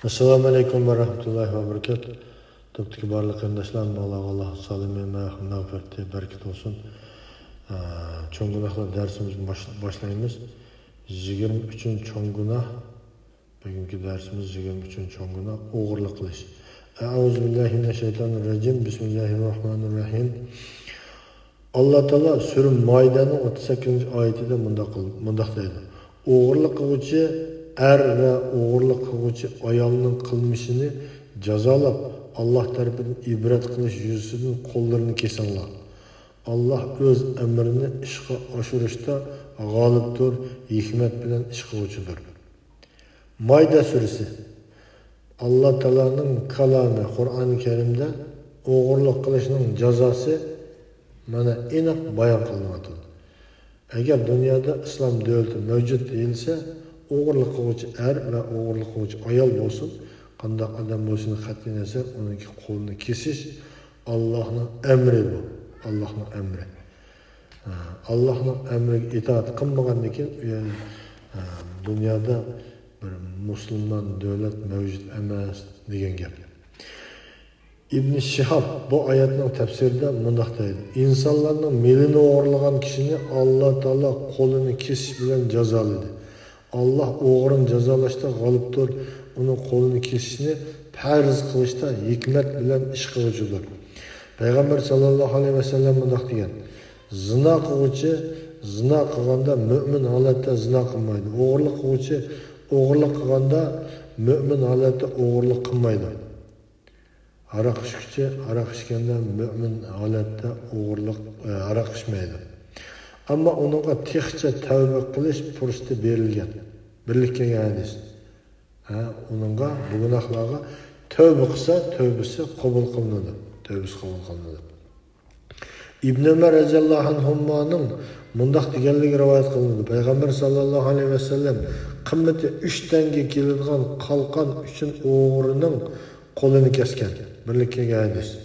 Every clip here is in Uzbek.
Assalamu alaikum wa rahmatullahi wa barakatuh. Topdaki barlı kardeşlerim, Allah salimin mağfireti, bereket olsun. Çoğun günahlar dersimizi başlayımız. 23. çoğun günah. Bugünkü dersimiz 23. çoğun günah. Oğurluk kılış. Euzubillahimineşşeytanirracim. Bismillahirrahmanirrahim. Allah Teala Sürüm Maide'nin 38. ayetinde mındak deydi. Oğurluk kılıcı er ve oğurluk kılıcı ayalının kılmışını cezalap Allah tarafından ibret kılış yüzünün kollarını kesenler. Allah öz emrini işe aşırışta galiptir, hikmet bilen işe uçudur. Maide suresi Allah Teala'nın kalamı Kur'an-ı Kerim'de oğurluk kılışının cezası mana aniq bayon qilinadi. Agar dunyoda islom davlati mavjud deyilsa, o'g'irlik qiluvchi er va o'g'irlik qiluvchi ayol bo'lsin, qanday odam bo'lsin, qat'iy nazar uning qo'lini kesish Allohning amri bu. Allohning amri. Allohning amriga itoat qilmagandan keyin dunyoda bir musulmon davlat mavjud emas degan gap. İbn Şihab bu ayetinin tefsirinde mındak deydi. İnsanların melini oğurlayan kişini Allah Teala kolunu kesiş bilen cezaladı. Allah oğurun cezalaşta galıptır. Onun kolunu kesişini farz kılışta hikmet bilen iş kılıcıdır. Peygamber sallallahu aleyhi ve sellem mındak diyen. Zina kılıcı zina kılganda mümin halette zina kılmaydı. Oğurluk kılıcı oğurluk kılganda mümin halette oğurluk kılmaydı. Arak içkiçi, arak içkende mümin halette oğurluk arak içmeydi. Ama onunla tekçe tövbe kılış fırsatı verilgen. Birlikte hadis. Onunla bu günahlarga tövbe kılsa tövbesi kabul kılındı. Tövbesi kabul kılındı. İbn Ömer radıyallahu anhuma'nın mundaq deganligi rivoyat qilindi. Peygamber sallallahu aleyhi ve sellem kımmeti 3 tenge keladigan qalqon uchun o'g'rining qo'lini kesgan. Birlikte hadis.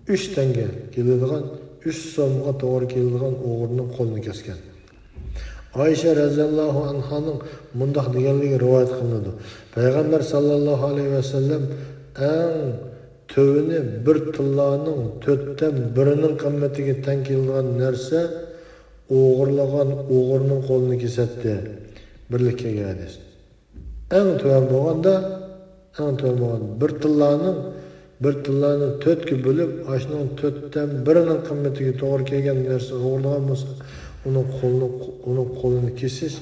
3 tenge keladigan 3 so'mga to'g'ri keladigan o'g'rining qo'lini kesgan. Ayşe radhiyallohu anhaning mundaq deganligi rivoyat qilinadi. Peygamber sallallahu aleyhi ve sellem eng tövünü bir tillaning 4'ten birinin qimmatiga teng keladigan narsa o'g'irlagan o'g'rining qo'lini kesatdi. Birlikte hadis. Eng tuvan bo'lganda bir tillani 4 ga bo'lib, ashning 4'ten birinin qimmatiga to'g'ri kelgan narsa o'g'irlagan bo'lsa, uning qo'lini kesish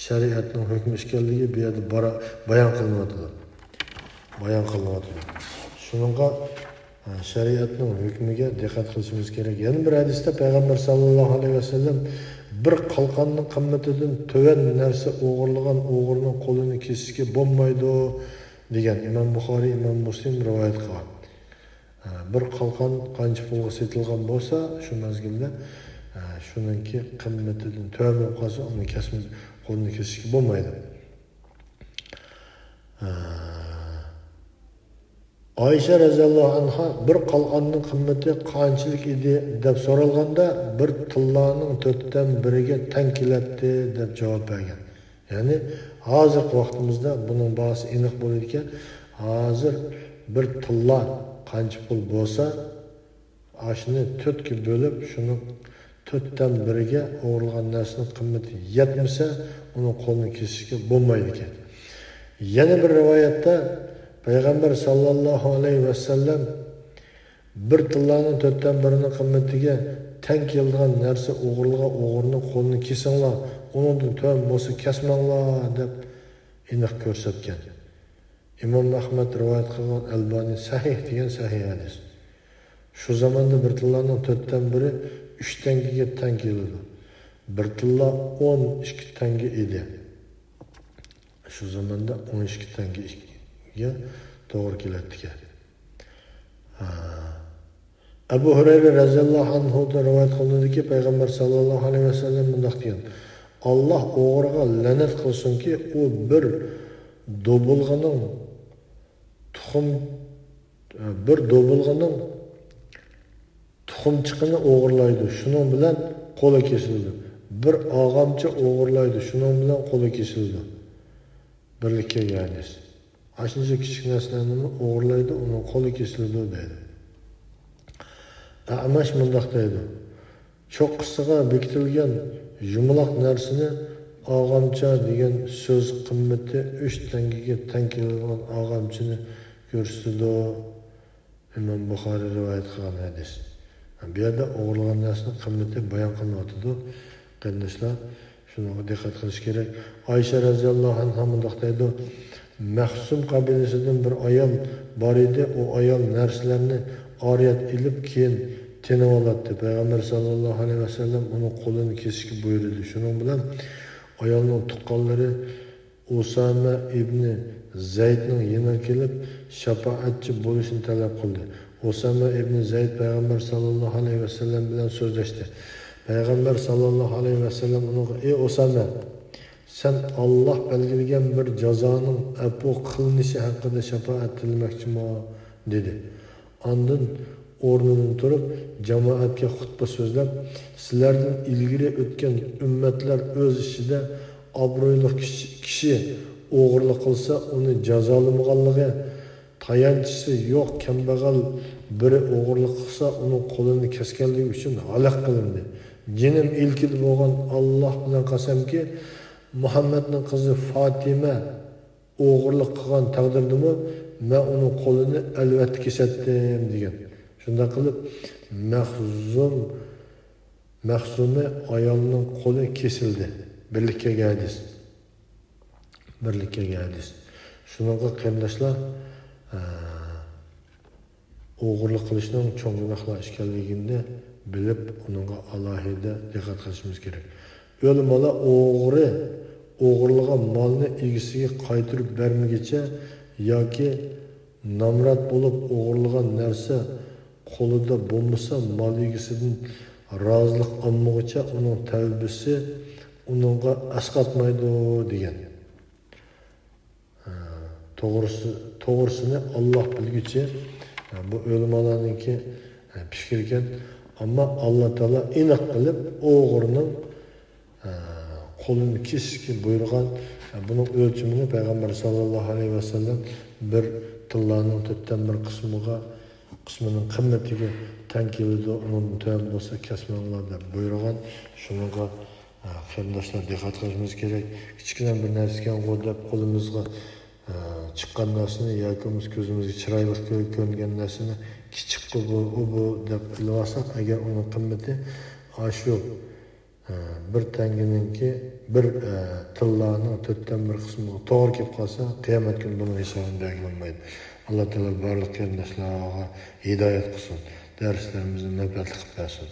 shariatning hukmi ekanligi bu yerda bayon qilinadi. Shuningga shariatning hukmiga diqqat qilishimiz kerak. Yana bir hadisda Peygamber sallallohu alayhi vasallam bir qalqonning qimmatidan to'van narsa o'g'irlagan o'g'rining qo'lini kesishga bo'lmaydi degan İmam Buxoriy, İmam Muslim rivoyat qilgan. Bir qalqon qancha pulga sotilgan bo'lsa, shu mezgilda shuningki qimmatidan to'van qolsa, uni qo'lini kesishga bo'lmaydi. Ayşe radhiyallohu anha bir qalqonning qimmati qanchalik edi deb so'ralganda, bir tillaning 4'ten biriga teng keladi deb javob bergan. Yani hozirgi vaqtimizda buning bahsi aniq bo'lar ekan, hozir bir tilla qancha pul bo'lsa, ashni 4 ga bo'lib, shuni 4'ten biriga o'g'irlagan narsaning qimmati yetmasa, uni qo'lini kesishga bo'lmaydi ekan. Yana bir rivoyatda Peygamber sallallahu aleyhi ve sellem bir tillaning 4'ten birinin qimmatiga teng keladigan narsa o'g'rining qo'lini kesinglar, undan to'g'ri bo'lsa kesmanglar deb aniq ko'rsatgan. İmam Ahmad rivoyat qilgan Albani sahih degan sahih hadis. Shu zamonda bir tillaning 4'ten biri 3 tengega teng keladi. Bir tilla 12 tenge edi. Shu zamonda 12 tengega to'g'ri keladi. Abu Hurayra radhiyallohu anhu da rivoyat qilindiki, Peygamber sallallahu aleyhi ve sellem mundaq degan. Allah o'g'riga la'nat qilsinki, u bir dobulg'aning tuxumchiqini o'g'irlaydi. Shuning bilan qo'li kesildi. Bir og'amcha o'g'irlaydi. Shuning bilan qo'li kesildi. Birlikka hadis. Aşınca küçük narsalarni o'g'irlaydi, uning qo'li kesildi deydi. Amash mundaq deydi. Cho'qqisiga bekitilgan yumaloq narsani og'amcha degan so'z qimmati 3 tangaga teng keladigan og'amchini ko'rsatdi. İmam Buxoriy rivoyat qilgan hadis. Bu yerda o'g'irlagan narsaning qimmati bayon qilinyotdi. Qardoshlar, shunga diqqat qilish kerak. Oysha roziyallohu anha mundaq deydi. Mahsum qabilasidan bir ayol bor edi. O ayol narsalarni oriyat ilib keyin tenib oladi. Payg'ambar sallallohu alayhi vasallam uning qo'lini kesishga buyurdi. Shuning bilan ayolning tuqqanlari Usama ibn Zaydning yanına kelib shafaatchi bo'lishini talab qildi. Usama ibn Zayd payg'ambar sallallohu alayhi vasallam bilan so'zlashdi. Payg'ambar sallallohu alayhi vasallam uning: "Ey Usama, sen Alloh belgilagan bir jazoning afu qilinishi haqida shafaat tilmoqchimi?" dedi. Ondan o'rnidan turib jamoatga xutba so'zlab, "Sizlardan ilgari o'tgan ummatlar o'z ishida obro'li kishi o'g'irlik qilsa, uni jazolamaganligi, tayanchisi yo'q kambag'al biri o'g'irlik qilsa, uning qo'lini kesganligi uchun halok qilindi. Jinim ilkili bo'lgan Alloh bilan qasamki, Muhammadning qizi Fatima o'g'irlik qilgan taqdirdimi, men uning qo'lini albatta kesatdim" degan. Shunda qilib Mahsumi ayolning qo'li kesildi. Birlikka hadis. Shunga qarindoshlar, o'g'irlik qilishning cho'ng gunohlar ekanligini bilib, unga alohida diqqat qilishimiz kerak. O'lmalar o'g'irlagan molni egasiga qaytarib bermaguncha yoki nomrod bo'lib o'g'irlagan narsa qo'lida bo'lmasa, mol egasidan rozilik olmaguncha uning tavbasi unga asqatmaydi degan. To'g'risini Alloh bilguchi, bu o'lmalarningki fikr ekan, ammo Alloh taolo aniq qilib o'g'irning qo'lini kesishga buyurgan. Buning o'lchimini payg'ambar sallallohu alayhi vasallam bir tillaning to'rtdan bir qismining qimmatiga teng keladi, uning tuam bo'lsa kesmanglar deb buyurgan. Shunga qarindoshlar diqqat qilishimiz kerak. Kichkina bir narsaga deb qo'limizga chiqqan narsani yoki ko'zimizga chiroyli ko'ringan narsani kichik bu deb bilvasak, agar uning qimmati shu bir tanganinki bir tillaning to'rtdan bir qismi to'g'ri kelib qolsa, qiyomat kuni buni hisobini berolmaydi. Alloh taolo barliq qarindoshlarga hidoyat qilsin. Darslarimizni manfaatli qilib bersin.